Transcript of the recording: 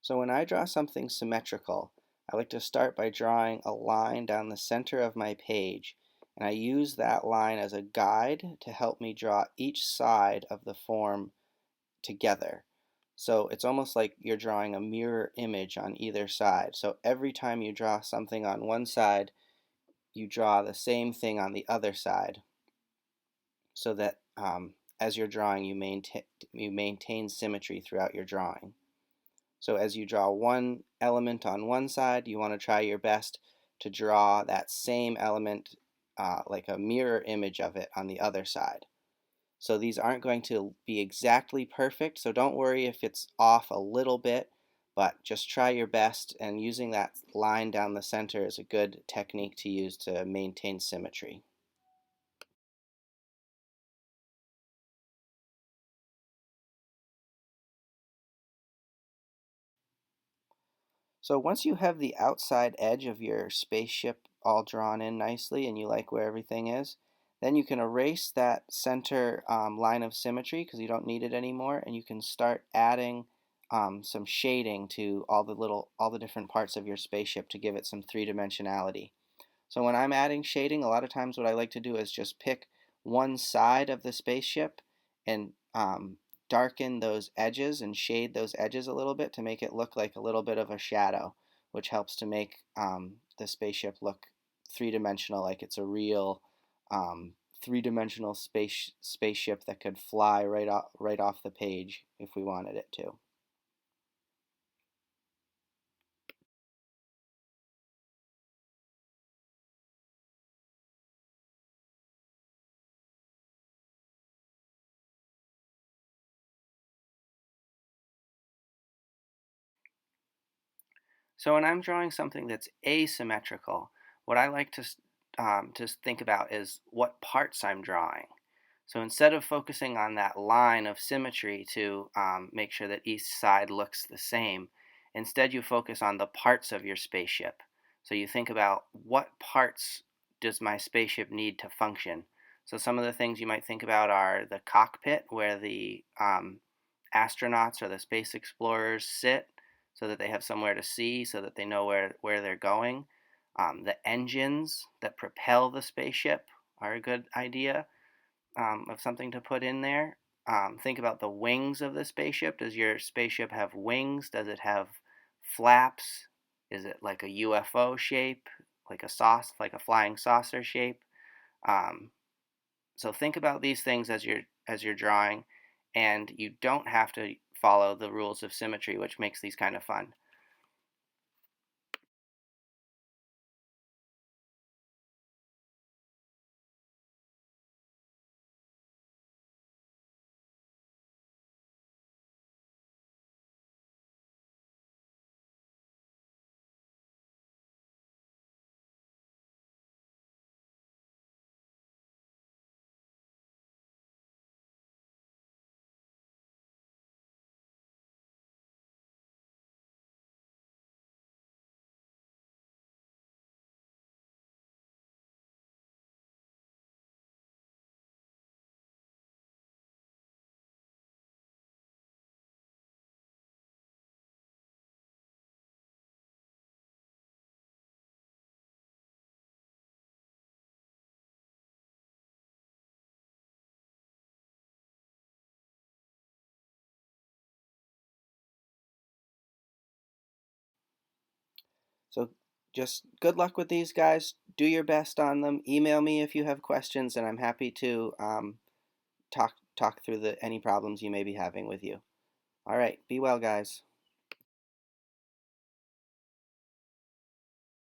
So when I draw something symmetrical, I like to start by drawing a line down the center of my page, and I use that line as a guide to help me draw each side of the form together. So it's almost like you're drawing a mirror image on either side. So every time you draw something on one side, you draw the same thing on the other side, so that as you're drawing, you maintain symmetry throughout your drawing. So as you draw one element on one side, you want to try your best to draw that same element, like a mirror image of it, on the other side. So these aren't going to be exactly perfect, so don't worry if it's off a little bit, but just try your best, and using that line down the center is a good technique to use to maintain symmetry. So once you have the outside edge of your spaceship all drawn in nicely and you like where everything is, then you can erase that center line of symmetry because you don't need it anymore, and you can start adding some shading to all the different parts of your spaceship to give it some three-dimensionality. So when I'm adding shading, a lot of times what I like to do is just pick one side of the spaceship and darken those edges and shade those edges a little bit to make it look like a little bit of a shadow, which helps to make the spaceship look three-dimensional, like it's a real three-dimensional spaceship that could fly right off the page if we wanted it to. So when I'm drawing something that's asymmetrical, what I like to think about is what parts I'm drawing. So instead of focusing on that line of symmetry to make sure that each side looks the same, instead you focus on the parts of your spaceship. So you think about what parts does my spaceship need to function. So some of the things you might think about are the cockpit, where the astronauts or the space explorers sit so that they have somewhere to see, so that they know where they're going. The engines that propel the spaceship are a good idea of something to put in there. Think about the wings of the spaceship. Does your spaceship have wings? Does it have flaps? Is it like a UFO shape, like a flying saucer shape? Um, so think about these things as you're drawing, and you don't have to follow the rules of symmetry, which makes these kind of fun. So just good luck with these guys. Do your best on them. Email me if you have questions, and I'm happy to talk through any problems you may be having with you. All right, be well, guys.